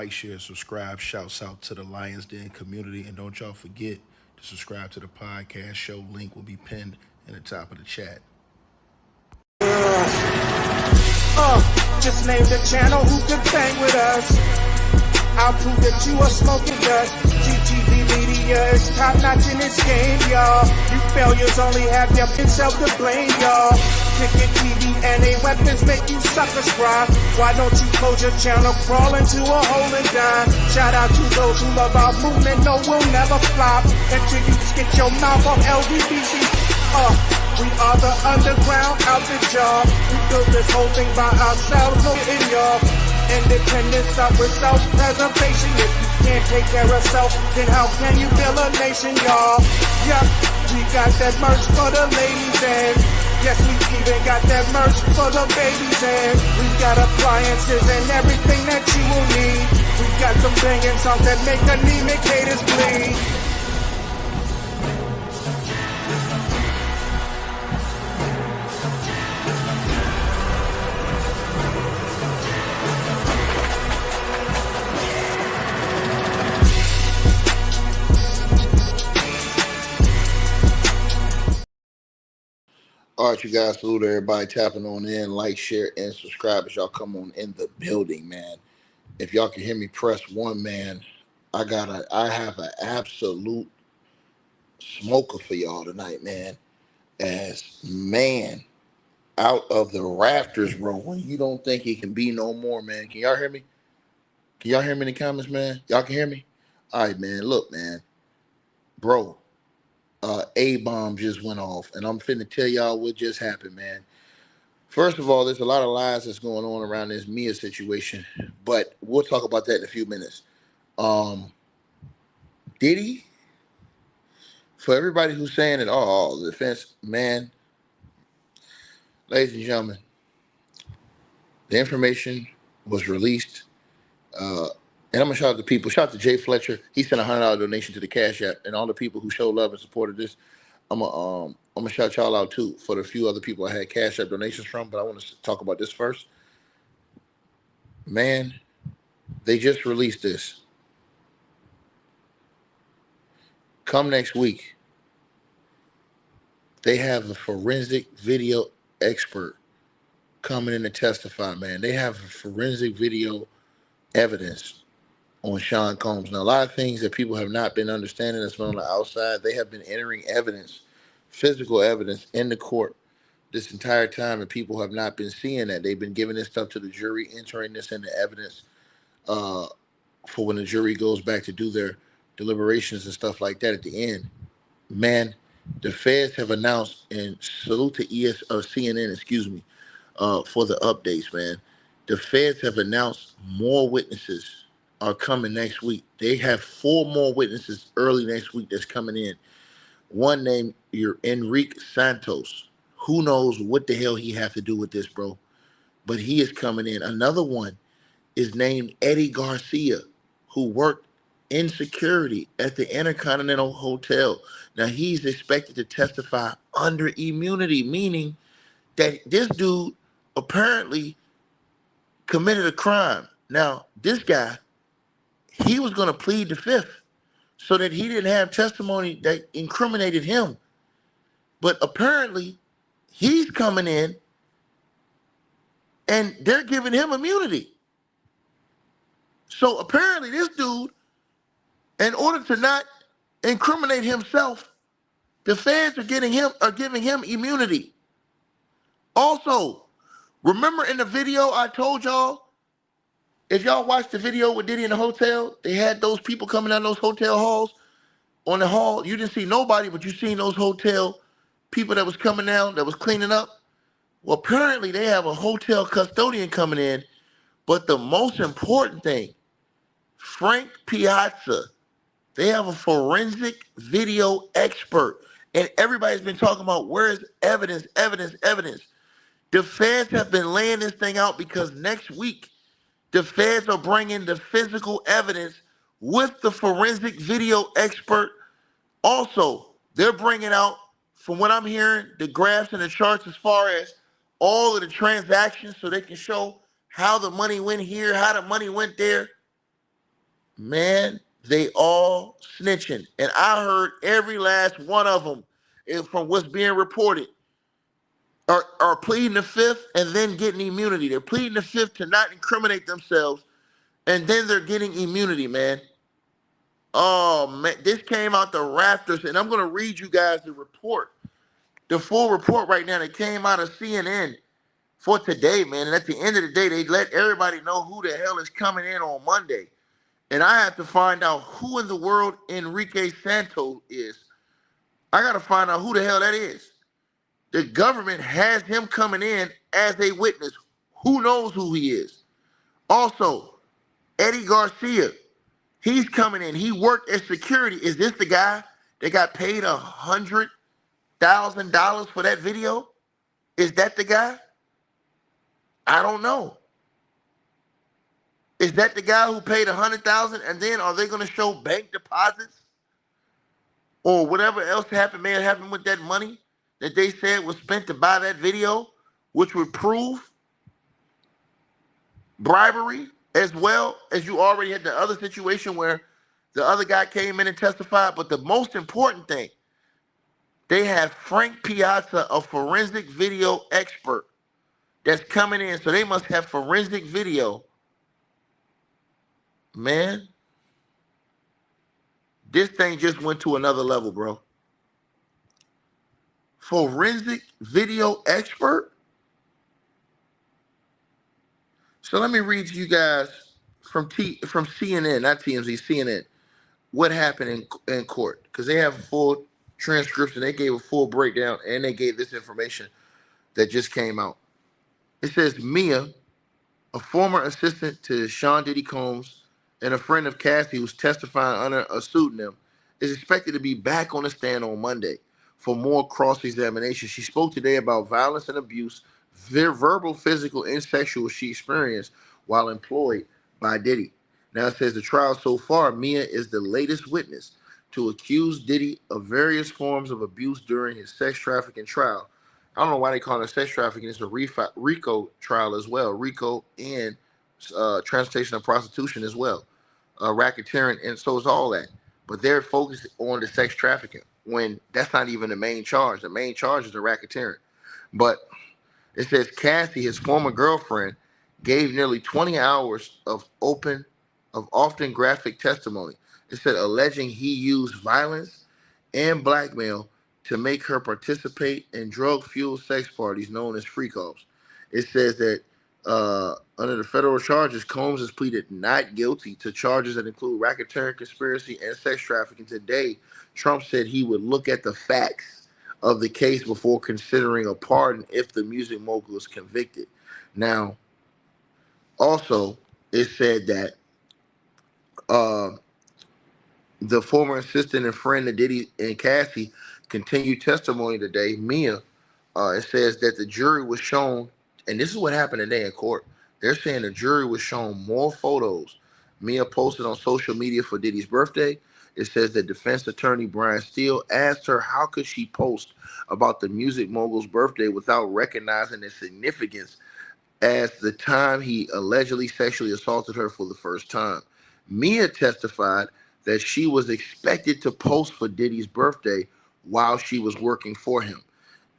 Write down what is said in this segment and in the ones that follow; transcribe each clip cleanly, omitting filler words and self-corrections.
like, share, subscribe. Shouts out to the Lions Den community. And don't y'all forget to subscribe to the podcast show. Link will be pinned in the top of the chat. Just name the channel who could bang with us. I'll prove that you are smoking dust. GTV media is top notch in this game, y'all. You failures only have yourself to blame, y'all. Ticket TV and a weapons make you suckers cry. Why don't you close your channel, crawl into a hole and die? Shout out to those who love our movement, no, we'll never flop until you get your mouth off LGBT. We are the underground out the job. We built this whole thing by ourselves, no in y'all. Independence start with self-preservation. If you can't take care of self, then how can you build a nation, y'all? Yup, we got that merch for the ladies and yes, we even got that merch for the babies and we got appliances and everything that you will need. We got some banging songs that make anemic haters bleed. All right, you guys, salute everybody tapping on in, like, share, and subscribe as y'all come on in the building, man. If y'all can hear me, press 1, man. I have an absolute smoker for y'all tonight, man. As man, out of the rafters, bro. When you don't think it can be no more, man. Can y'all hear me? Can y'all hear me in the comments, man? Y'all can hear me? All right, man. Look, man. Bro. A-bomb just went off, and I'm finna tell y'all what just happened, man. First of all, there's a lot of lies that's going on around this Mia situation, but we'll talk about that in a few minutes. Diddy, for everybody who's saying it, the defense, man, ladies and gentlemen, the information was released, and I'm going to shout out to people. Shout out to Jay Fletcher. He sent a $100 donation to the Cash App, and all the people who showed love and supported this. I'm gonna shout y'all out too for the few other people I had Cash App donations from, but I want to talk about this first. Man, they just released this. Come next week, they have a forensic video expert coming in to testify, man. They have forensic video evidence on Sean Combs. Now, a lot of things that people have not been understanding that's been on the outside, they have been entering evidence, physical evidence in the court this entire time, and people have not been seeing that. They've been giving this stuff to the jury, entering this into evidence for when the jury goes back to do their deliberations and stuff like that at the end. Man, the feds have announced, and salute to CNN, for the updates, man. The feds have announced more witnesses are coming next week. They have 4 more witnesses early next week that's coming in. One named Enrique Santos. Who knows what the hell he has to do with this, bro? But he is coming in. Another one is named Eddie Garcia, who worked in security at the Intercontinental Hotel. Now, he's expected to testify under immunity, meaning that this dude apparently committed a crime. Now, this guy, he was going to plead the fifth so that he didn't have testimony that incriminated him. But apparently, he's coming in and they're giving him immunity. So apparently this dude, in order to not incriminate himself, the feds are giving him immunity. Also, remember in the video I told y'all, if y'all watched the video with Diddy in the hotel, they had those people coming down those hotel halls. On the hall, you didn't see nobody, but you seen those hotel people that was coming down, that was cleaning up. Well, apparently they have a hotel custodian coming in, but the most important thing, Frank Piaza, they have a forensic video expert, and everybody's been talking about where's evidence. The feds have been laying this thing out because next week, the feds are bringing the physical evidence with the forensic video expert. Also, they're bringing out, from what I'm hearing, the graphs and the charts as far as all of the transactions so they can show how the money went here, how the money went there. Man, they all snitching. And I heard every last one of them is from what's being reported are pleading the fifth and then getting immunity. They're pleading the fifth to not incriminate themselves, and then they're getting immunity, man. Oh, man, this came out the rafters, and I'm going to read you guys the report, the full report right now that came out of CNN for today, man. And at the end of the day, they let everybody know who the hell is coming in on Monday. And I have to find out who in the world Enrique Santos is. I got to find out who the hell that is. The government has him coming in as a witness. Who knows who he is? Also, Eddie Garcia, he's coming in. He worked as security. Is this the guy that got paid $100,000 for that video? Is that the guy? I don't know. Is that the guy who paid $100,000? And then are they going to show bank deposits or whatever else may have happened with that money that they said was spent to buy that video, which would prove bribery, as well as you already had the other situation where the other guy came in and testified. But the most important thing, they have Frank Piaza, a forensic video expert, that's coming in. So they must have forensic video. Man, this thing just went to another level, bro. Forensic video expert? So let me read to you guys from CNN, not TMZ, CNN, what happened in court. Because they have a full transcription, they gave a full breakdown, and they gave this information that just came out. It says Mia, a former assistant to Sean Diddy Combs and a friend of Cassie who's testifying under a pseudonym, is expected to be back on the stand on Monday for more cross-examination. She spoke today about violence and abuse, verbal, physical, and sexual she experienced while employed by Diddy. Now it says the trial so far, Mia is the latest witness to accuse Diddy of various forms of abuse during his sex trafficking trial. I don't know why they call it sex trafficking. It's a RICO trial as well. RICO and transportation of prostitution as well. Racketeering, and so is all that. But they're focused on the sex trafficking when that's not even the main charge. The main charge is the racketeering. But it says Cassie, his former girlfriend, gave nearly 20 hours of often graphic testimony. It said alleging he used violence and blackmail to make her participate in drug-fueled sex parties known as freak-offs. It says that under the federal charges, Combs has pleaded not guilty to charges that include racketeering, conspiracy, and sex trafficking. Today, Trump said he would look at the facts of the case before considering a pardon if the music mogul is convicted. Now, also, it said that the former assistant and friend of Diddy and Cassie continued testimony today. Mia, it says that the jury was shown, and this is what happened today in court. They're saying the jury was shown more photos Mia posted on social media for Diddy's birthday. It says that defense attorney Brian Steele asked her how could she post about the music mogul's birthday without recognizing the significance as the time he allegedly sexually assaulted her for the first time. Mia testified that she was expected to post for Diddy's birthday while she was working for him.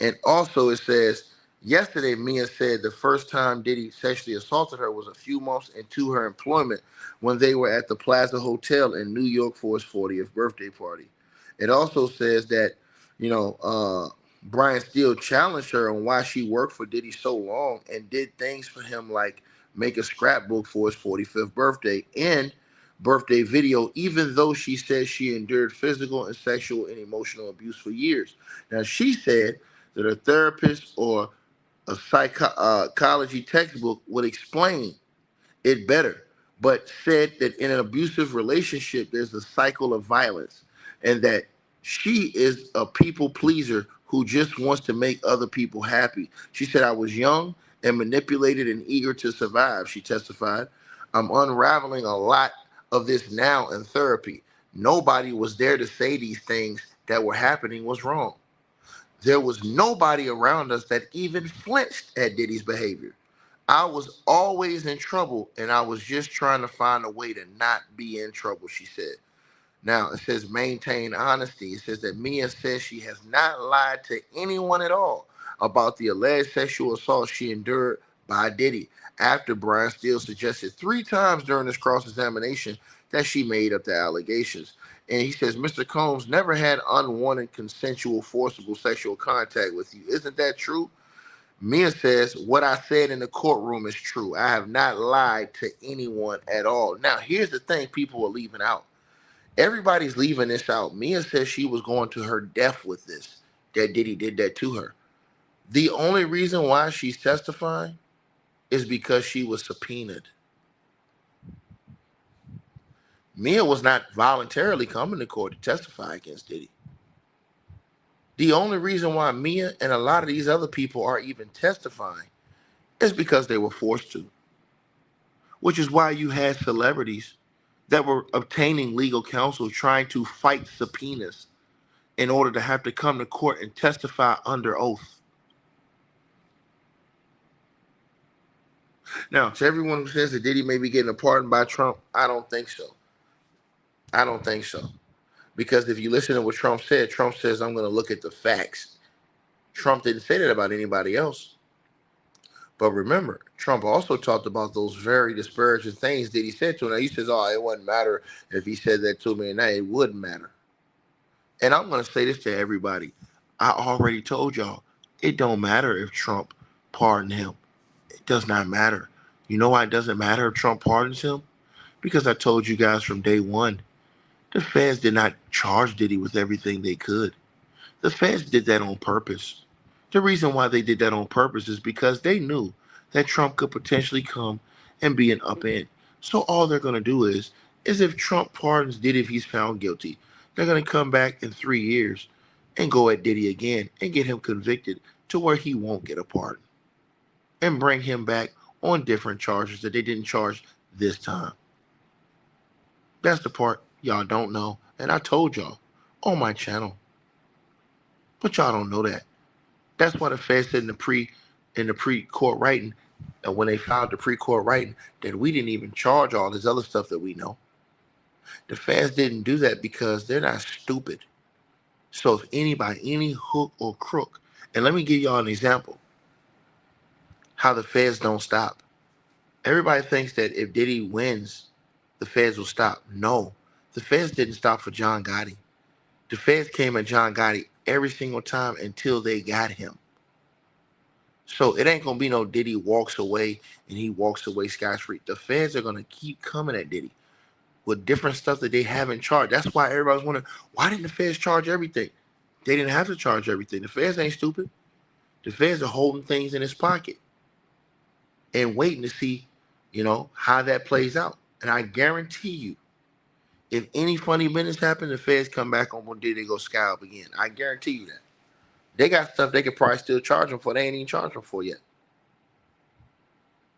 And also it says, yesterday Mia said the first time Diddy sexually assaulted her was a few months into her employment when they were at the Piaza Hotel in New York for his 40th birthday party. It also says that, Brian Steele challenged her on why she worked for Diddy so long and did things for him like make a scrapbook for his 45th birthday and birthday video, even though she says she endured physical and sexual and emotional abuse for years. Now, she said that a therapist or a psychology textbook would explain it better, but said that in an abusive relationship, there's a cycle of violence and that she is a people pleaser who just wants to make other people happy. She said, I was young and manipulated and eager to survive, she testified. I'm unraveling a lot of this now in therapy. Nobody was there to say these things that were happening was wrong. There was nobody around us that even flinched at Diddy's behavior. I was always in trouble, and I was just trying to find a way to not be in trouble, she said. Now, it says maintain honesty. It says that Mia says she has not lied to anyone at all about the alleged sexual assault she endured by Diddy after Brian Steele suggested 3 times during this cross-examination that she made up the allegations. And he says, Mr. Combs never had unwanted, consensual, forcible sexual contact with you. Isn't that true? Mia says, what I said in the courtroom is true. I have not lied to anyone at all. Now, here's the thing people are leaving out. Everybody's leaving this out. Mia says she was going to her death with this, that Diddy did that to her. The only reason why she's testifying is because she was subpoenaed. Mia was not voluntarily coming to court to testify against Diddy. The only reason why Mia and a lot of these other people are even testifying is because they were forced to, which is why you had celebrities that were obtaining legal counsel trying to fight subpoenas in order to have to come to court and testify under oath. Now, to everyone who says that Diddy may be getting a pardon by Trump, I don't think so. I don't think so. Because if you listen to what Trump says, I'm going to look at the facts. Trump didn't say that about anybody else. But remember, Trump also talked about those very disparaging things that he said to him. Now, he says, oh, it wouldn't matter if he said that to me, and now it wouldn't matter. And I'm going to say this to everybody. I already told y'all, it don't matter if Trump pardoned him. It does not matter. You know why it doesn't matter if Trump pardons him? Because I told you guys from day one, the feds did not charge Diddy with everything they could. The feds did that on purpose. The reason why they did that on purpose is because they knew that Trump could potentially come and be an upend. So all they're going to do is if Trump pardons Diddy if he's found guilty, they're going to come back in 3 years and go at Diddy again and get him convicted to where he won't get a pardon and bring him back on different charges that they didn't charge this time. That's the part y'all don't know. And I told y'all on my channel. But y'all don't know that. That's why the feds said in the pre-court writing, and when they filed the pre-court writing, that we didn't even charge all this other stuff that we know. The feds didn't do that because they're not stupid. So if anybody, any hook or crook, and let me give y'all an example, how the feds don't stop. Everybody thinks that if Diddy wins, the feds will stop. No, the feds didn't stop for John Gotti. The feds came at John Gotti every single time until they got him. So it ain't going to be no Diddy walks away and he walks away scot-free. The feds are going to keep coming at Diddy with different stuff that they haven't charged. That's why everybody's wondering, why didn't the feds charge everything? They didn't have to charge everything. The feds ain't stupid. The feds are holding things in his pocket and waiting to see, how that plays out. And I guarantee you, if any funny business happens, the feds come back on one day, they go scalp again. I guarantee you that. They got stuff they could probably still charge him for. They ain't even charged him for yet.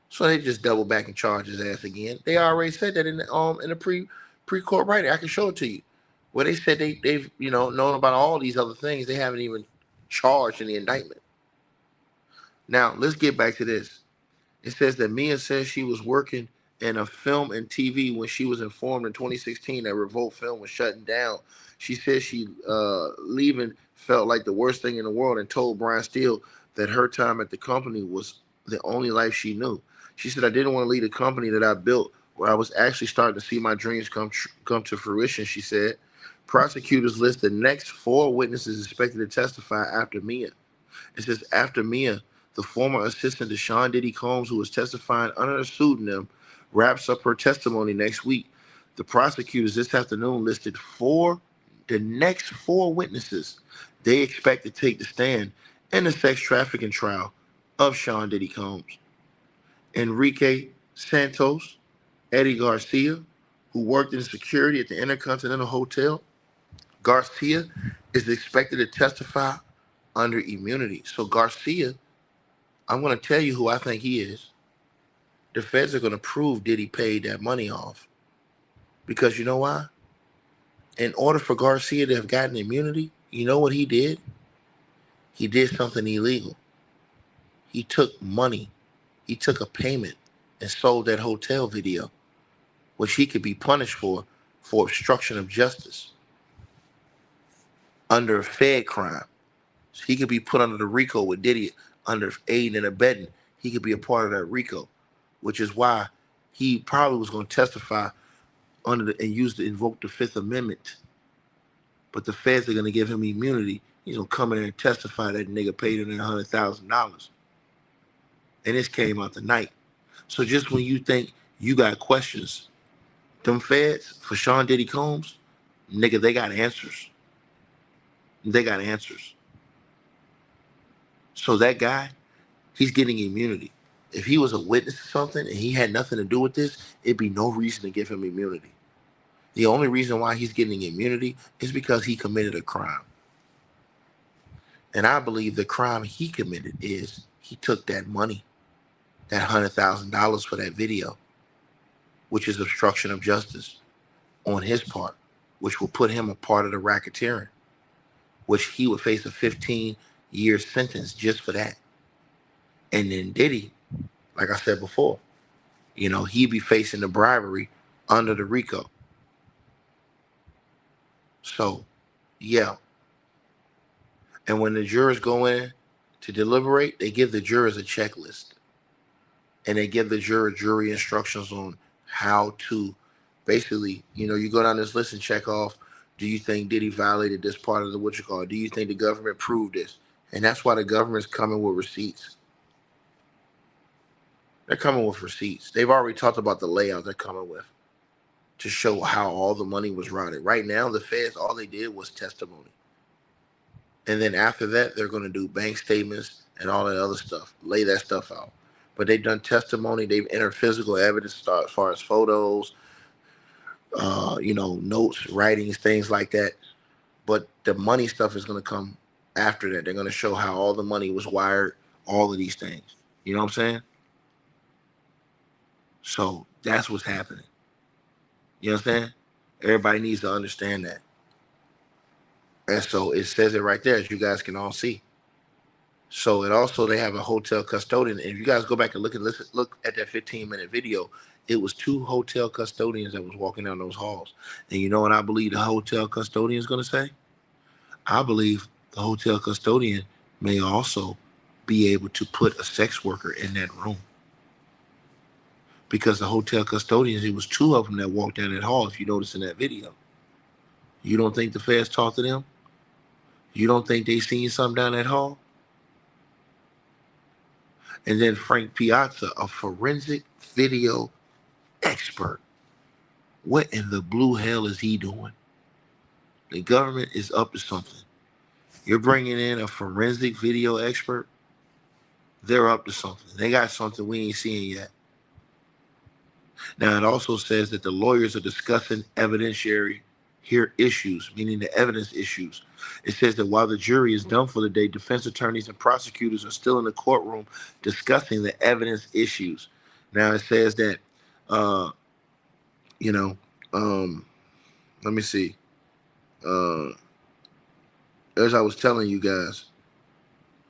So they just double back and charge his ass again. They already said that in the pre-court writing. I can show it to you. Where they said they've known about all these other things they haven't even charged in the indictment. Now, let's get back to this. It says that Mia says she was working in a film and TV when she was informed in 2016 that Revolt Film was shutting down. She says she leaving felt like the worst thing in the world and told Brian Steele that her time at the company was the only life she knew. She said, I didn't want to leave a company that I built where I was actually starting to see my dreams come to fruition, she said. Prosecutors list the next 4 witnesses expected to testify after Mia. It says after Mia, the former assistant to Sean Diddy Combs, who was testifying under a pseudonym, wraps up her testimony next week. The prosecutors this afternoon listed the next 4 witnesses they expect to take the stand in the sex trafficking trial of Sean Diddy Combs. Enrique Santos, Eddie Garcia, who worked in security at the Intercontinental Hotel. Garcia is expected to testify under immunity. So Garcia, I'm going to tell you who I think he is. The feds are going to prove Diddy paid that money off. Because you know why? In order for Garcia to have gotten immunity, you know what he did? He did something illegal. He took money He took a payment and sold that hotel video, which he could be punished for obstruction of justice under a Fed crime. So he could be put under the RICO with Diddy under aiding and abetting. He could be a part of that RICO, which is why he probably was going to testify under and invoke the Fifth Amendment. But the feds are going to give him immunity. He's going to come in there and testify that nigga paid him $100,000. And this came out the night. So just when you think you got questions, them feds for Sean Diddy Combs, nigga, they got answers. They got answers. So that guy, he's getting immunity. If he was a witness to something and he had nothing to do with this, it'd be no reason to give him immunity. The only reason why he's getting immunity is because he committed a crime. And I believe the crime he committed is he took that money, that $100,000 for that video, which is obstruction of justice on his part, which will put him a part of the racketeering, which he would face a 15-year sentence just for that. And then Diddy, like I said before, he'd be facing the bribery under the RICO. So, yeah. And when the jurors go in to deliberate, they give the jurors a checklist. And they give the jury instructions on how to basically, you go down this list and check off, do you think Diddy violated this part of the Do you think the government proved this? And that's why the government's coming with receipts. They're coming with receipts. They've already talked about the layout they're coming with to show how all the money was routed. Right now, the feds, all they did was testimony. And then after that, they're going to do bank statements and all that other stuff, lay that stuff out. But they've done testimony. They've entered physical evidence as far as photos, notes, writings, things like that. But the money stuff is going to come after that. They're going to show how all the money was wired, all of these things. You know what I'm saying? So that's what's happening. You understand? Everybody needs to understand that. And so it says it right there, as you guys can all see. So it also, they have a hotel custodian. And if you guys go back and look at that 15-minute video, it was 2 hotel custodians that was walking down those halls. And you know what I believe the hotel custodian is going to say? I believe the hotel custodian may also be able to put a sex worker in that room. Because the hotel custodians, it was 2 of them that walked down that hall, if you notice in that video. You don't think the feds talked to them? You don't think they seen something down that hall? And then Frank Piaza, a forensic video expert. What in the blue hell is he doing? The government is up to something. You're bringing in a forensic video expert? They're up to something. They got something we ain't seeing yet. Now, it also says that the lawyers are discussing evidentiary issues, meaning the evidence issues. It says that while the jury is done for the day, defense attorneys and prosecutors are still in the courtroom discussing the evidence issues. Now, it says that, let me see. As I was telling you guys,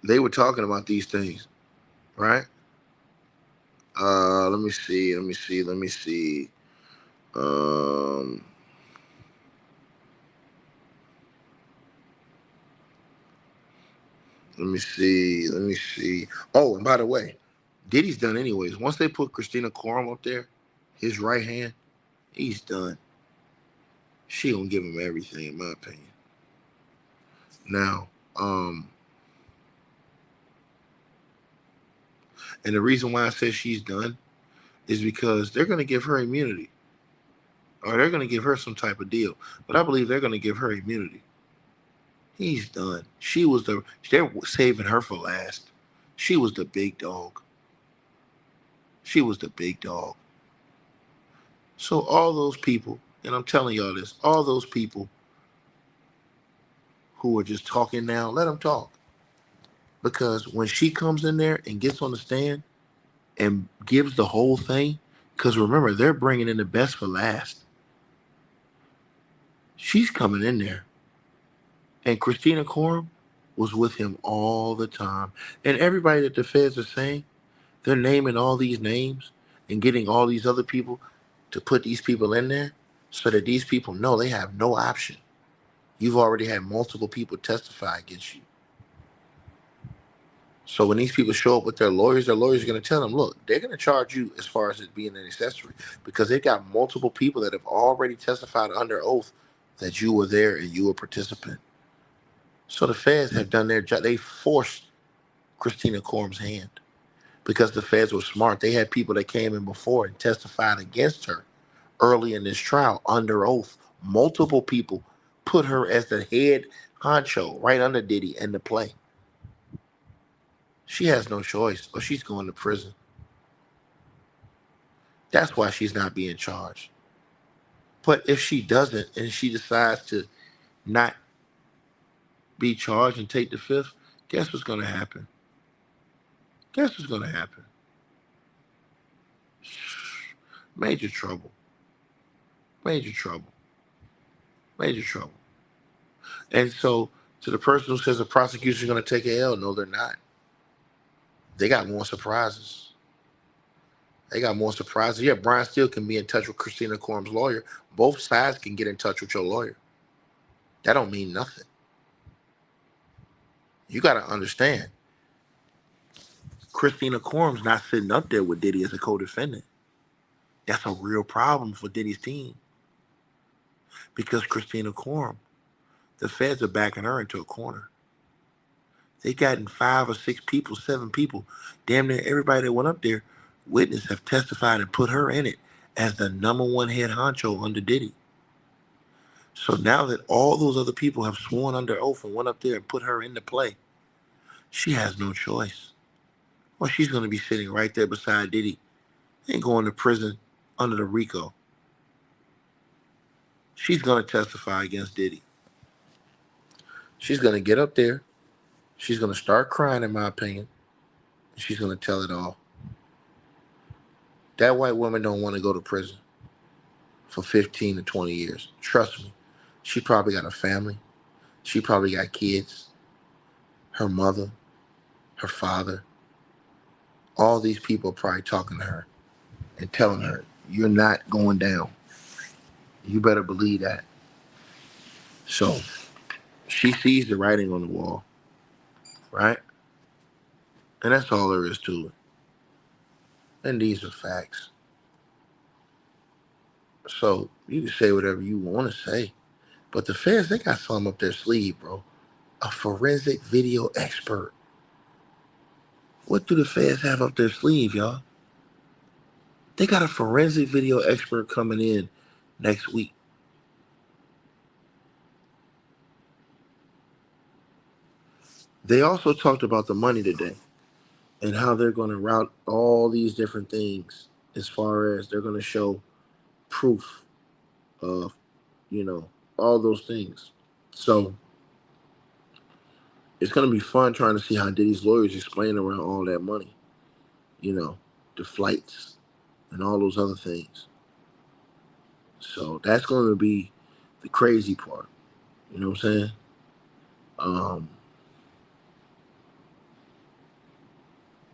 they were talking about these things, right? Let me see. Let me see. Oh, and by the way, Diddy's done anyways. Once they put Christina Corum up there, his right hand, he's done. She gonna give him everything, in my opinion. Now, and the reason why I say she's done is because they're gonna give her immunity. Or they're gonna give her some type of deal. But I believe they're gonna give her immunity. He's done. They're saving her for last. She was the big dog. So all those people, and I'm telling y'all this, all those people who are just talking now, let them talk. Because when she comes in there and gets on the stand and gives the whole thing, because remember, they're bringing in the best for last. She's coming in there. And Christina Corum was with him all the time. And everybody that the feds are saying, They're naming all these names and getting all these other people to put these people in there so that these people know they have no option. You've already had multiple people testify against you. So when these people show up with their lawyers are going to tell them, look, they're going to charge you as far as it being an accessory because they've got multiple people that have already testified under oath that you were there and you were a participant. So the feds have done their job. They forced Christina Corum's hand because the feds were smart. They had people that came in before and testified against her early in this trial under oath. Multiple people put her as the head honcho right under Diddy in the play. She has no choice or she's going to prison. That's why she's not being charged. But if she doesn't and she decides to not be charged and take the fifth, guess what's going to happen? Guess what's going to happen? Major trouble. Major trouble. Major trouble. And so, to the person who says the prosecution's going to take a L, no, they're not. They got more surprises. They got more surprises. Yeah, Brian Steele can be in touch with Christina Corum's lawyer. Both sides can get in touch with your lawyer. That don't mean nothing. You got to understand. Christina Corum's not sitting up there with Diddy as a co-defendant. That's a real problem for Diddy's team. Because Christina Corum, the feds are backing her into a corner. They gotten 5 or 6 people, 7 people, damn near everybody that went up there, witness have testified and put her in it as the #1 head honcho under Diddy. So now that all those other people have sworn under oath and went up there and put her into play, she has no choice. Well, she's going to be sitting right there beside Diddy and going to prison under the RICO. She's going to testify against Diddy. She's going to get up there. She's going to start crying, in my opinion. And she's going to tell it all. That white woman don't want to go to prison for 15 to 20 years. Trust me. She probably got a family. She probably got kids. Her mother, her father. All these people are probably talking to her and telling her, you're not going down. You better believe that. So she sees the writing on the wall, right? And that's all there is to it. And these are facts. So you can say whatever you want to say. But the feds, they got something up their sleeve, bro. A forensic video expert. What do the feds have up their sleeve, y'all? They got a forensic video expert coming in next week. They also talked about the money today and how they're going to route all these different things as far as they're going to show proof of, all those things. So it's going to be fun trying to see how Diddy's lawyers explain around all that money, the flights and all those other things. So that's going to be the crazy part. You know what I'm saying?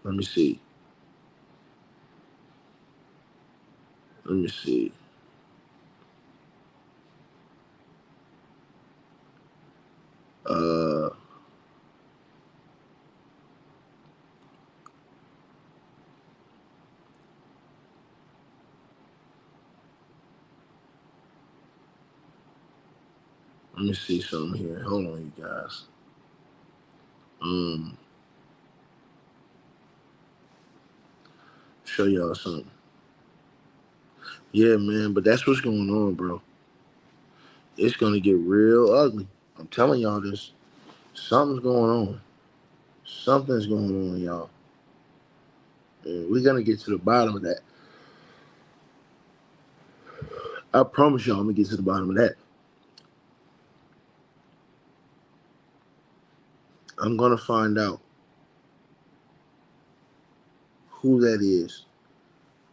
Let me see. Let me see. Let me see something here. Hold on, you guys. Show y'all something. Yeah, man, but that's what's going on, bro. It's gonna get real ugly. I'm telling y'all this. Something's going on. Something's going on, y'all. And we're gonna get to the bottom of that. I promise y'all I'm gonna get to the bottom of that. I'm gonna find out who that is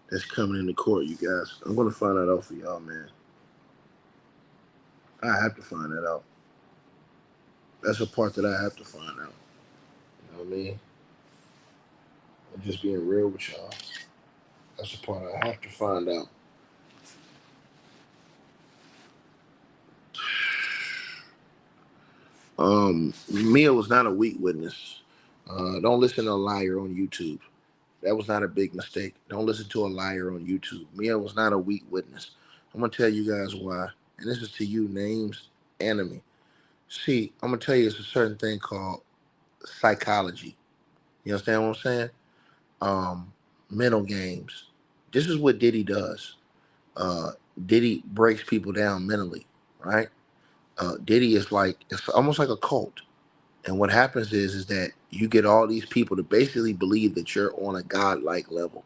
that's coming into court, you guys. I'm gonna find that out for y'all, man. I have to find that out. That's a part that I have to find out. You know what I mean? I'm just being real with y'all. That's the part I have to find out. Mia was not a weak witness. Don't listen to a liar on YouTube. That was not a big mistake. Don't listen to a liar on YouTube. Mia was not a weak witness. I'm gonna tell you guys why. And this is to you, names, enemy. See, I'm gonna tell you it's a certain thing called psychology. You understand what I'm saying? Mental games. This is what Diddy does. Uh, Diddy breaks people down mentally, right? Diddy is like it's almost like a cult. And what happens is that you get all these people to basically believe that you're on a godlike level.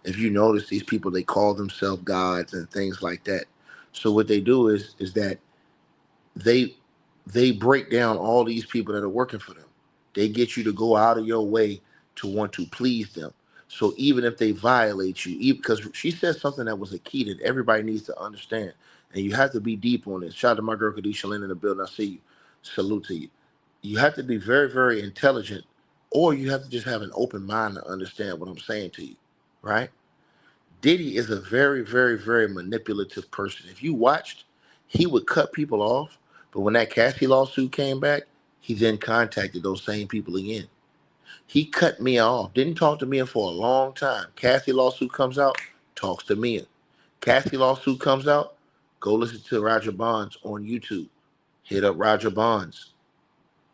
If you notice, these people they call themselves gods and things like that. So what they do is that they they break down all these people that are working for them. They get you to go out of your way to want to please them. So even if they violate you, even because she said something that was a key that everybody needs to understand, and you have to be deep on this. Shout out to my girl Kadish Shalin in the building. I see you. Salute to you. You have to be very, very intelligent, or you have to just have an open mind to understand what I'm saying to you, right? Diddy is a very, very, very manipulative person. If you watched, he would cut people off, but when that Cassie lawsuit came back, he then contacted those same people again. He cut Mia off, didn't talk to Mia for a long time. Cassie lawsuit comes out, talks to Mia. Cassie lawsuit comes out, go listen to Roger Bonds on YouTube. Hit up Roger Bonds.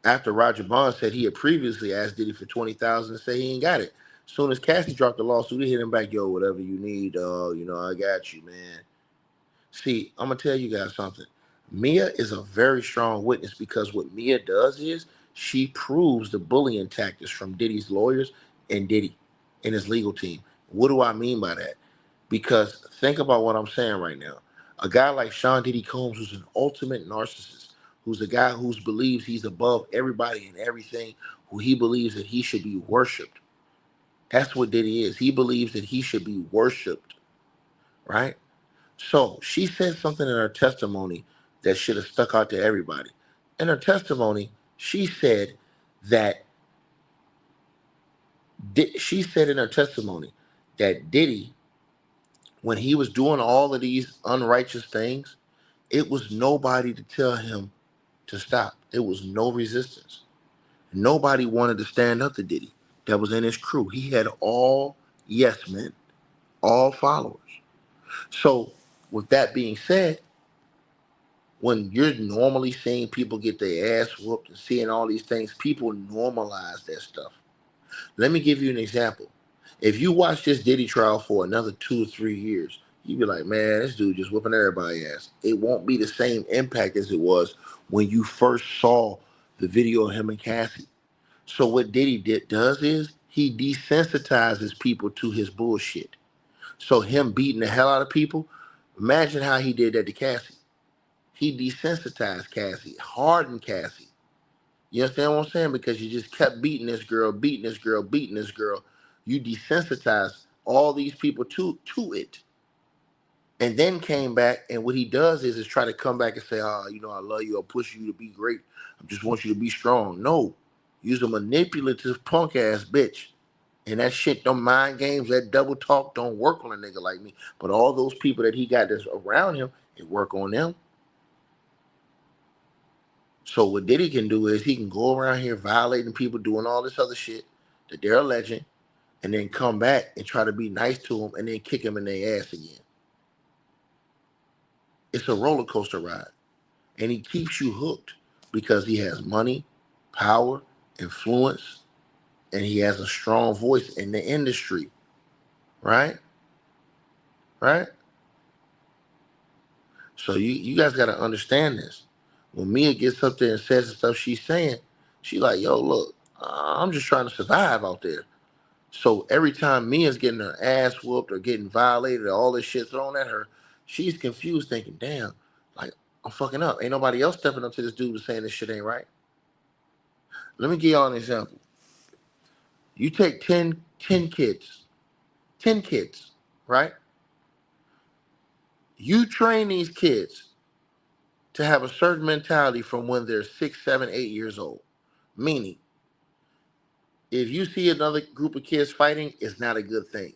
After Roger Bonds said he had previously asked Diddy for 20,000 and say he ain't got it. As soon as Cassie dropped the lawsuit, he hit him back, yo, whatever you need, I got you, man. See, I'm gonna tell you guys something. Mia is a very strong witness because what Mia does is she proves the bullying tactics from Diddy's lawyers and Diddy and his legal team. What do I mean by that? Because think about what I'm saying right now. A guy like Sean Diddy Combs, who's an ultimate narcissist, who's a guy who believes he's above everybody and everything, who he believes that he should be worshipped. That's what Diddy is. He believes that he should be worshipped, right? So she said something in her testimony that should have stuck out to everybody. In her testimony, she said that she said in her testimony that Diddy, when he was doing all of these unrighteous things, it was nobody to tell him to stop. There was no resistance. Nobody wanted to stand up to Diddy that was in his crew. He had all yes men, all followers. So, with that being said, when you're normally seeing people get their ass whooped and seeing all these things, people normalize that stuff. Let me give you an example. If you watch this Diddy trial for another 2 or 3 years, you be like, man, this dude just whooping everybody's ass. It won't be the same impact as it was when you first saw the video of him and Cassie. So what does is he desensitizes people to his bullshit. So him beating the hell out of people, imagine how he did that to Cassie. He desensitized Cassie, hardened Cassie. You understand what I'm saying? Because you just kept beating this girl, beating this girl, beating this girl. You desensitized all these people to it. And then came back, and what he does is try to come back and say, I love you, I'll push you to be great. I just want you to be strong. No. You's a manipulative punk ass bitch. And that shit, them mind games, that double talk don't work on a nigga like me. But all those people that he got that's around him, it work on them. So what Diddy can do is he can go around here violating people, doing all this other shit that they're alleging, and then come back and try to be nice to them and then kick them in their ass again. It's a roller coaster ride. And he keeps you hooked because he has money, power, influence, and he has a strong voice in the industry. Right? Right? So you guys got to understand this. When Mia gets up there and says the stuff she's saying, she like, yo, look, I'm just trying to survive out there. So every time Mia's getting her ass whooped or getting violated or all this shit thrown at her, she's confused thinking, damn, like, I'm fucking up. Ain't nobody else stepping up to this dude and saying this shit ain't right. Let me give y'all an example. You take 10 kids, 10 kids, right? You train these kids to have a certain mentality from when they're 6, 7, 8 years old. Meaning, If you see another group of kids fighting, it's not a good thing.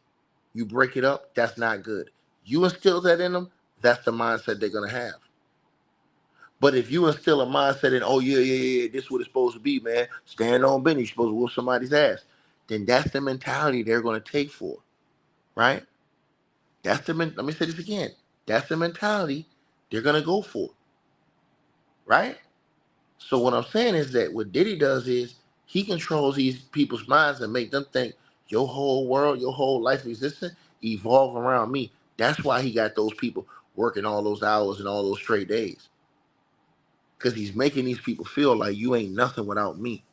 You break it up, that's not good. You instill that in them, that's the mindset they're gonna have. But if you instill a mindset in, oh yeah, this is what it's supposed to be, man. Stand on business, you're supposed to whoop somebody's ass. Then that's the mentality they're gonna take for, right? Let me say this again. That's the mentality they're gonna go for, right? So what I'm saying is that what Diddy does is he controls these people's minds and make them think your whole world, your whole life existence evolve around me. That's why he got those people working all those hours and all those straight days. Because he's making these people feel like you ain't nothing without me.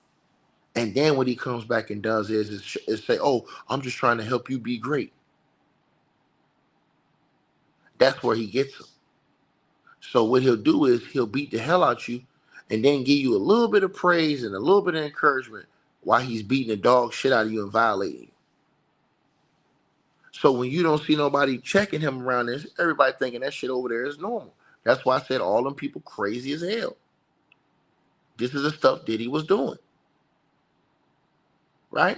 And then what he comes back and does is say, oh, I'm just trying to help you be great. That's where he gets them. So what he'll do is he'll beat the hell out you and then give you a little bit of praise and a little bit of encouragement while he's beating the dog shit out of you and violating you. So when you don't see nobody checking him around this, everybody thinking that shit over there is normal. That's why I said all them people crazy as hell. This is the stuff Diddy was doing. Right?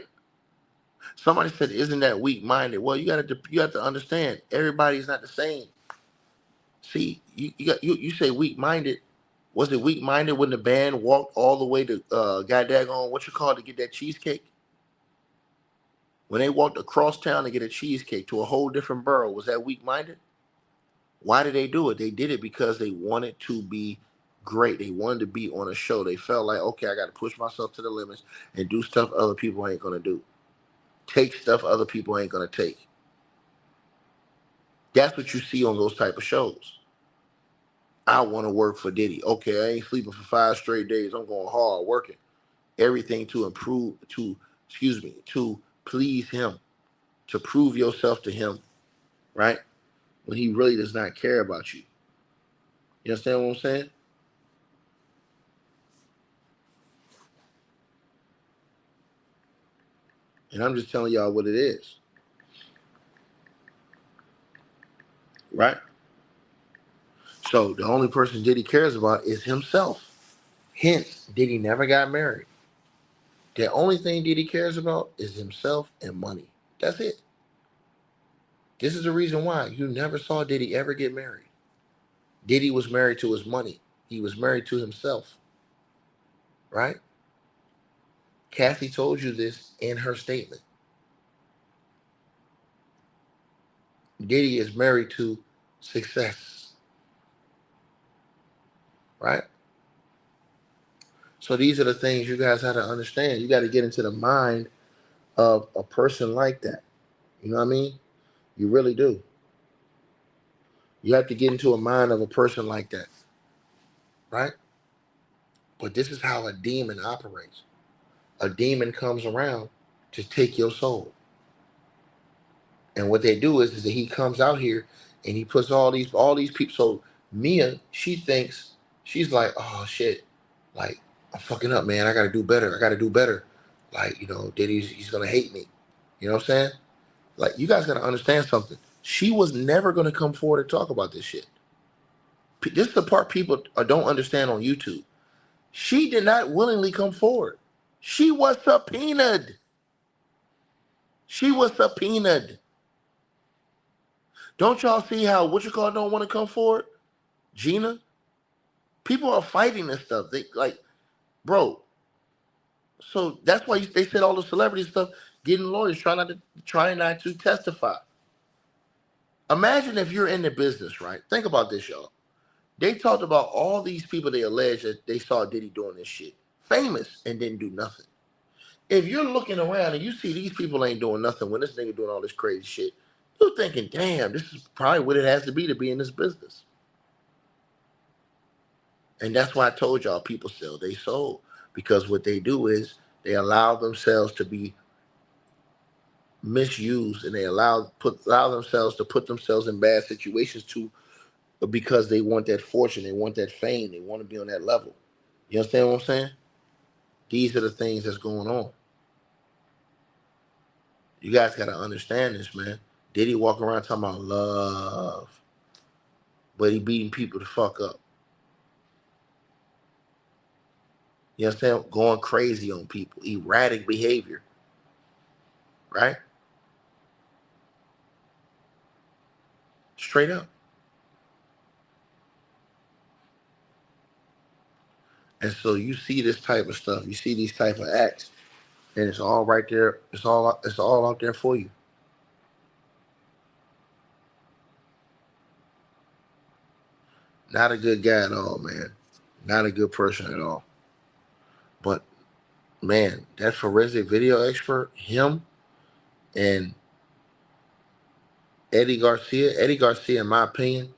Somebody said, isn't that weak-minded? Well, you have to understand, everybody's not the same. See, you say weak-minded. Was it weak-minded when the band walked all the way to goddamn what you call it, to get that cheesecake? When they walked across town to get a cheesecake to a whole different borough, was that weak-minded? Why did they do it? They did it because they wanted to be great. They wanted to be on a show. They felt like, okay, I got to push myself to the limits and do stuff other people ain't going to do. Take stuff other people ain't going to take. That's what you see on those type of shows. I want to work for Diddy. Okay, I ain't sleeping for 5 straight days. I'm going hard working. Everything to to please him, to prove yourself to him, right? When he really does not care about you. You understand what I'm saying? And I'm just telling y'all what it is. Right? So the only person Diddy cares about is himself. Hence, Diddy never got married. The only thing Diddy cares about is himself and money. That's it. This is the reason why you never saw Diddy ever get married. Diddy was married to his money. He was married to himself. Right? Kathy told you this in her statement. Diddy is married to success. Right? So these are the things you guys have to understand. You got to get into the mind of a person like that. You know what I mean? You really do. You have to get into a mind of a person like that. Right? But this is how a demon operates. A demon comes around to take your soul. And what they do is that he comes out here and he puts all these people. So Mia, she thinks, she's like, oh shit, like I'm fucking up, man. I gotta do better. I gotta do better. Like, Diddy's he's gonna hate me. You know what I'm saying? Like, you guys gotta understand something. She was never gonna come forward and talk about this shit. This is the part people don't understand on YouTube. She did not willingly come forward. She was subpoenaed. She was subpoenaed. Don't y'all see how don't want to come forward? Gina? People are fighting this stuff. They like, bro. So that's why they said all the celebrity stuff, getting lawyers, trying not to testify. Imagine if you're in the business, right? Think about this, y'all. They talked about all these people they allege that they saw Diddy doing this shit. Famous and didn't do nothing. If you're looking around and you see these people ain't doing nothing when this nigga doing all this crazy shit, you're thinking, damn, this is probably what it has to be in this business. And that's why I told y'all people sell their soul. Because what they do is they allow themselves to be misused and they allow themselves to put themselves in bad situations because they want that fortune, they want that fame, they want to be on that level. You understand what I'm saying? These are the things that's going on. You guys got to understand this, man. Diddy walk around talking about love, but he beating people to fuck up. You understand? Going crazy on people, erratic behavior. right? Straight up. And so you see this type of stuff, you see these type of acts, and it's all right there. It's all out there for you. Not a good guy at all, man. Not a good person at all. But man, that forensic video expert, him and Eddie Garcia, in my opinion,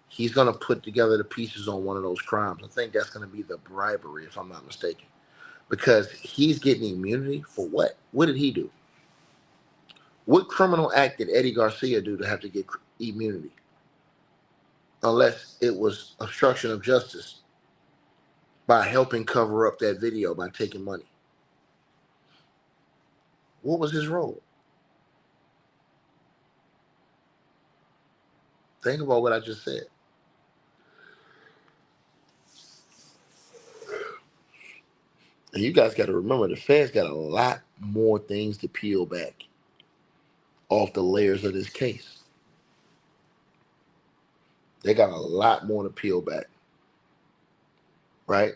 he's gonna put together the pieces on one of those crimes. I think that's gonna be the bribery, if I'm not mistaken, because he's getting immunity for what? What did he do? What criminal act did Eddie Garcia do to have to get immunity? Unless it was obstruction of justice by helping cover up that video by taking money. What was his role? Think about what I just said. And you guys got to remember, the feds got a lot more things to peel back off the layers of this case. They got a lot more to peel back, right?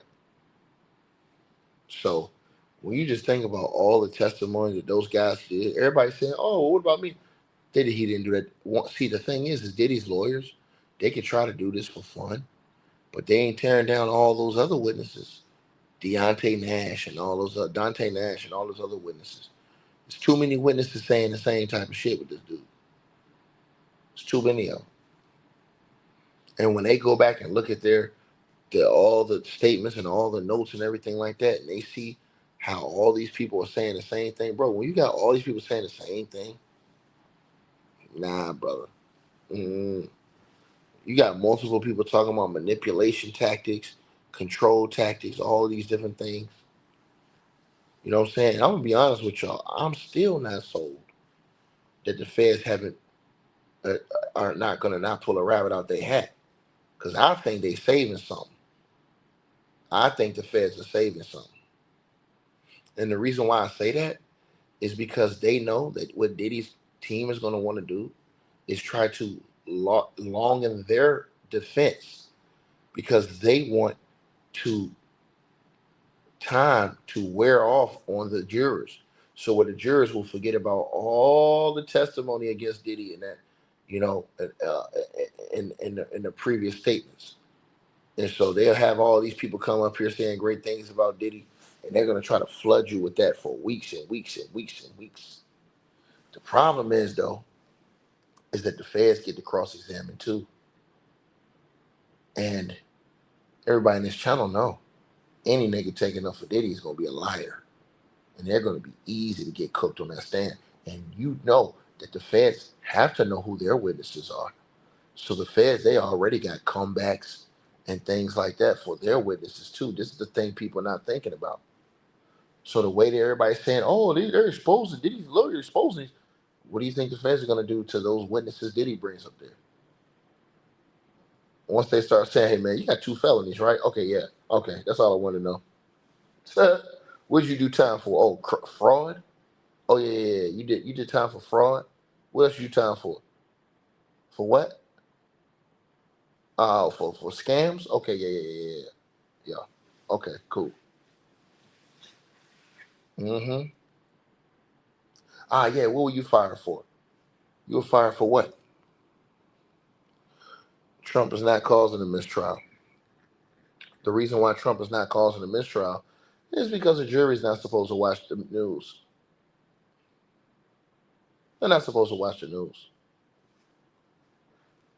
So when you just think about all the testimony that those guys did, everybody's saying, "Oh, what about me?" He didn't do that. See, the thing is Diddy's lawyers, they could try to do this for fun, but they ain't tearing down all those other witnesses, Dante Nash and all those other witnesses. There's too many witnesses saying the same type of shit with this dude. It's too many of them. And when they go back and look at all the statements and all the notes and everything like that, and they see how all these people are saying the same thing, bro. When you got all these people saying the same thing, nah, brother. Mm. You got multiple people talking about manipulation tactics, control tactics, all of these different things. You know what I'm saying? I'm gonna be honest with y'all. I'm still not sold that the feds are not gonna not pull a rabbit out their hat, because I think they saving something. I think the feds are saving something. And the reason why I say that is because they know that what Diddy's team is going to want to do is try to elongate their defense, because they want time to wear off on the jurors. So where the jurors will forget about all the testimony against Diddy and that, in the previous statements. And so they'll have all these people come up here saying great things about Diddy, and they're going to try to flood you with that for weeks and weeks and weeks and weeks. The problem is, though, is that the feds get to cross-examine too. And everybody in this channel know any nigga taking up for Diddy is going to be a liar. And they're going to be easy to get cooked on that stand. And you know that the feds have to know who their witnesses are. So the feds, they already got comebacks and things like that for their witnesses too. This is the thing people are not thinking about. So the way that everybody's saying, "Oh, they're exposing Diddy's lawyer, exposing," what do you think the feds are going to do to those witnesses Diddy brings up there? Once they start saying, "Hey man, you got 2 felonies, right? Okay, yeah, okay, that's all I want to know." What did you do time for? Oh, fraud. Oh yeah, you did time for fraud. What else you time for? For what? For scams. Okay, yeah. Okay, cool. Mm-hmm. Yeah. What were you fired for? You were fired for what? Trump is not causing a mistrial. The reason why Trump is not causing a mistrial is because the jury's not supposed to watch the news. They're not supposed to watch the news.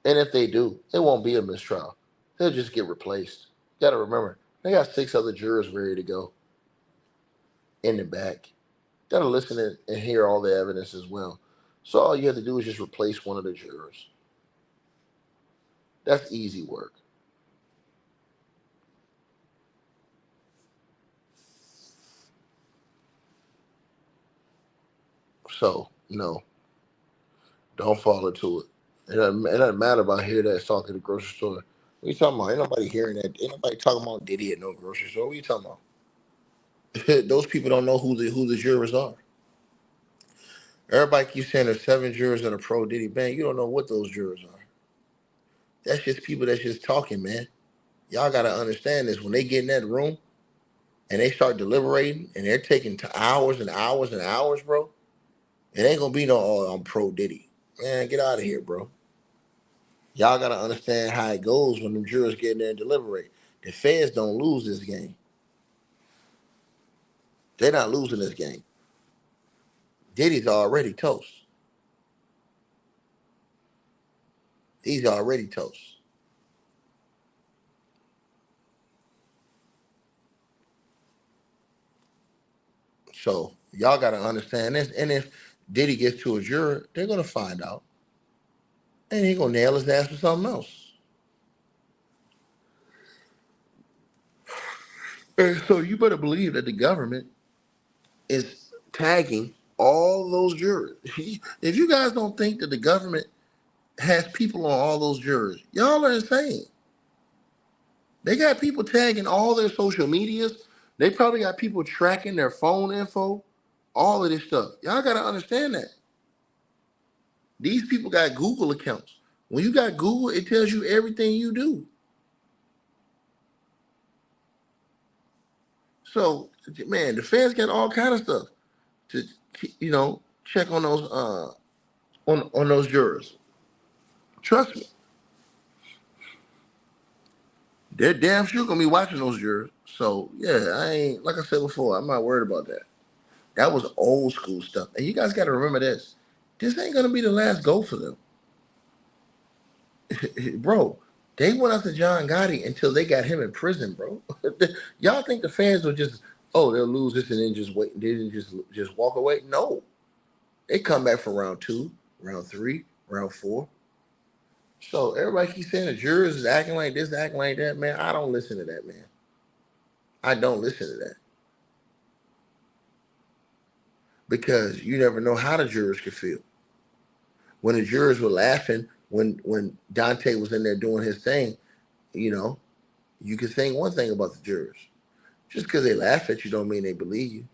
And if they do, it won't be a mistrial. They'll just get replaced. You gotta remember, they got 6 other jurors ready to go in the back. Gotta listen and hear all the evidence as well. So all you have to do is just replace one of the jurors. That's easy work. So, no, don't fall into it. It doesn't matter about hearing that talking at the grocery store. What are you talking about? Ain't nobody hearing that. Ain't nobody talking about Diddy at no grocery store. What are you talking about? Those people don't know who the jurors are. Everybody keeps saying there's 7 jurors in a pro Diddy bang. You don't know what those jurors are. That's just people that's just talking, man. Y'all gotta understand this. When they get in that room and they start deliberating and they're taking hours and hours and hours, bro, it ain't gonna be no, oh, I'm pro Diddy. Man, get out of here, bro. Y'all gotta understand how it goes when them jurors get in there and deliberate. The feds don't lose this game. They're not losing this game. Diddy's already toast. He's already toast. So y'all gotta understand this. And if Diddy gets to a juror, they're gonna find out. And he's gonna nail his ass for something else. And so you better believe that the government is tagging all those jurors. If you guys don't think that the government has people on all those jurors, y'all are insane. They got people tagging all their social medias. They probably got people tracking their phone info, all of this stuff. Y'all gotta understand that. These people got Google accounts. When you got Google, it tells you everything you do. So, man, the feds got all kind of stuff to, check on those on those jurors. Trust me, they're damn sure gonna be watching those jurors. So yeah, I ain't, like I said before, I'm not worried about that. That was old school stuff, and you guys got to remember this. This ain't gonna be the last go for them, bro. They went after John Gotti until they got him in prison, bro. Y'all think the fans will just, oh, they'll lose this and then just wait, they didn't just walk away? No, they come back for round 2, round 3, round 4. So everybody keeps saying the jurors is acting like this, acting like that, man. I don't listen to that, man. I don't listen to that. Because you never know how the jurors could feel. When the jurors were laughing, when Dante was in there doing his thing, you could think one thing about the jurors. Just because they laugh at you don't mean they believe you.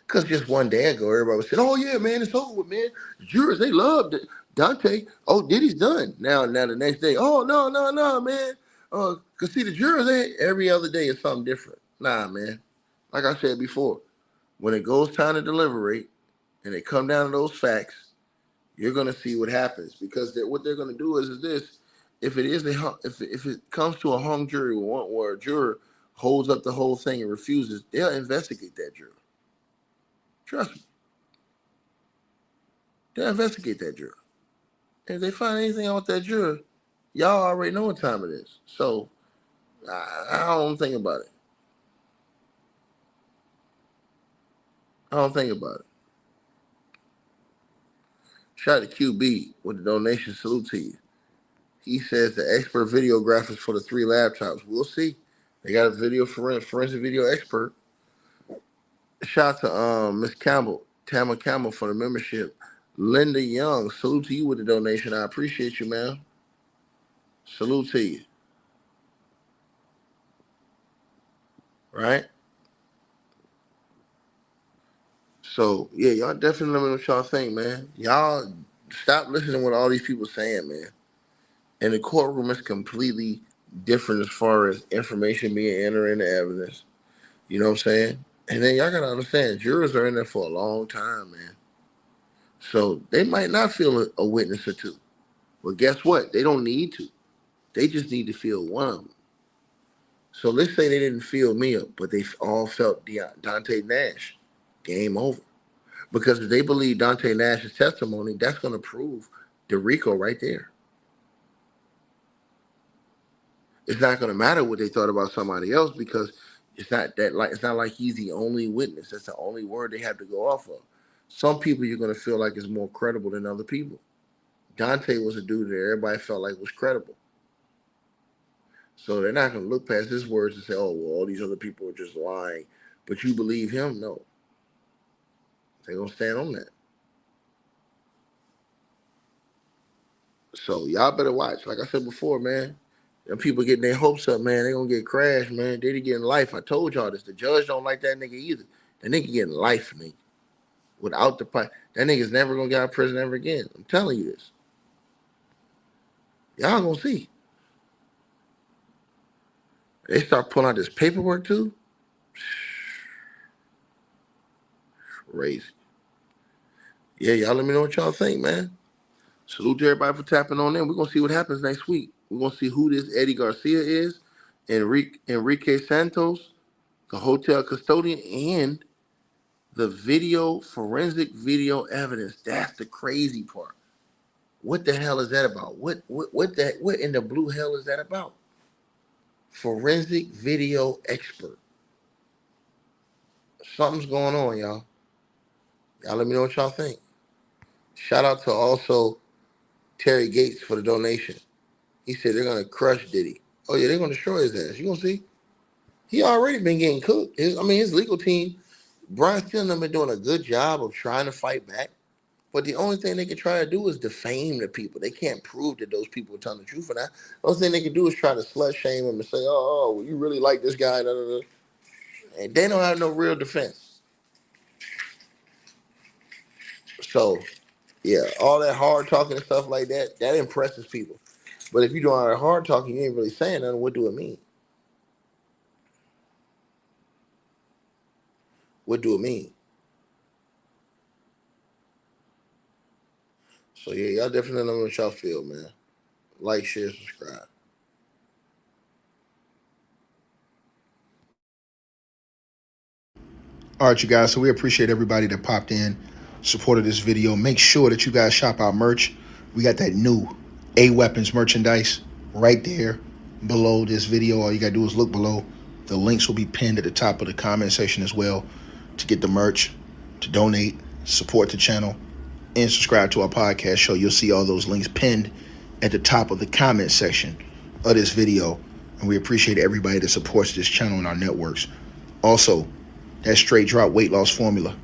Because just one day ago, everybody was saying, oh, yeah, man, it's over with, man. The jurors, they loved it. Dante, oh, Diddy's done. Now the next day, oh, no, man. Because see, the jurors, every other day is something different. Nah, man. Like I said before, when it goes time to deliberate and they come down to those facts, you're going to see what happens. Because what they're going to do is this. If it comes to a hung jury where a juror holds up the whole thing and refuses, they'll investigate that juror. Trust me. They'll investigate that juror. And if they find anything out with that juror, y'all already know what time it is. So I don't think about it. I don't think about it. Shout out to QB with the donation. Salute to you. He says the expert videographers for the 3 laptops. We'll see. They got a forensic video expert. Shout out to Miss Campbell, Tama Campbell for the membership. Linda Young, salute to you with the donation. I appreciate you, man. Salute to you. Right? So, yeah, y'all definitely let me know what y'all think, man. Y'all stop listening to what all these people saying, man. And the courtroom is completely different as far as information being entered into evidence. You know what I'm saying? And then y'all got to understand, jurors are in there for a long time, man. So they might not feel a witness or two. But guess what? They don't need to. They just need to feel one of them. So let's say they didn't feel me up, but they all felt Dante Nash. Game over. Because if they believe Dante Nash's testimony, that's going to prove the RICO right there. It's not going to matter what they thought about somebody else because it's not like he's the only witness. That's the only word they have to go off of. Some people you're going to feel like is more credible than other people. Dante was a dude that everybody felt like was credible. So they're not going to look past his words and say, oh, well, all these other people are just lying. But you believe him? No. They're going to stand on that. So y'all better watch. Like I said before, man, them people getting their hopes up, man, they going to get crashed, man. Diddy getting life. I told y'all this. The judge don't like that nigga either. That nigga getting life, nigga. Without the pipe, that nigga's never gonna get out of prison ever again. I'm telling you this. Y'all gonna see. They start pulling out this paperwork too. Crazy. Yeah, y'all let me know what y'all think, man. Salute to everybody for tapping on in. We're gonna see what happens next week. We're gonna see who this Eddie Garcia is, Enrique Santos, the hotel custodian, and the forensic video evidence. That's the crazy part. What the hell is that about? What in the blue hell is that about? Forensic video expert. Something's going on, y'all. Y'all let me know what y'all think. Shout out to also Terry Gates for the donation. He said they're gonna crush Diddy. Oh yeah, they're gonna destroy his ass. You gonna see? He already been getting cooked. His legal team, Brian Steele, have been doing a good job of trying to fight back. But the only thing they can try to do is defame the people. They can't prove that those people are telling the truth for that. The only thing they can do is try to slut shame them and say, oh, well, you really like this guy. Da, da, da. And they don't have no real defense. So, yeah, all that hard talking and stuff like that, that impresses people. But if you do all that hard talking, you ain't really saying nothing, what do it mean? What do it mean? So, yeah, y'all definitely know what y'all feel, man. Like, share, subscribe. All right, you guys, so we appreciate everybody that popped in, supported this video. Make sure that you guys shop our merch. We got that new A-Weapons merchandise right there below this video. All you got to do is look below. The links will be pinned at the top of the comment section as well to get the merch, to donate, support the channel, and subscribe to our podcast show. You'll see all those links pinned at the top of the comment section of this video. And we appreciate everybody that supports this channel and our networks. Also, that straight drop weight loss formula.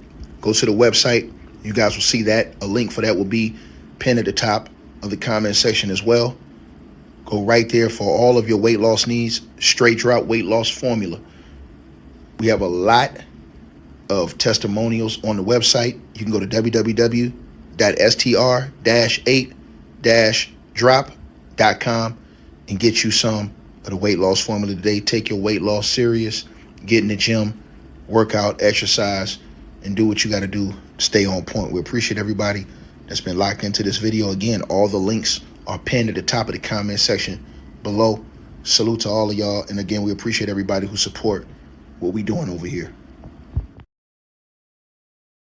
Go to the website. You guys will see that. A link for that will be pinned at the top of the comment section as well. Go right there for all of your weight loss needs. Straight drop weight loss formula. We have a lot of testimonials on the website. You can go to www.str-8-drop.com and get you some of the weight loss formula today. Take your weight loss serious. Get in the gym. Work out, exercise, and do what you got to do. Stay on point. We appreciate everybody that's been locked into this video. Again, all the links are pinned at the top of the comment section below. Salute to all of y'all. And again, we appreciate everybody who support what we doing over here.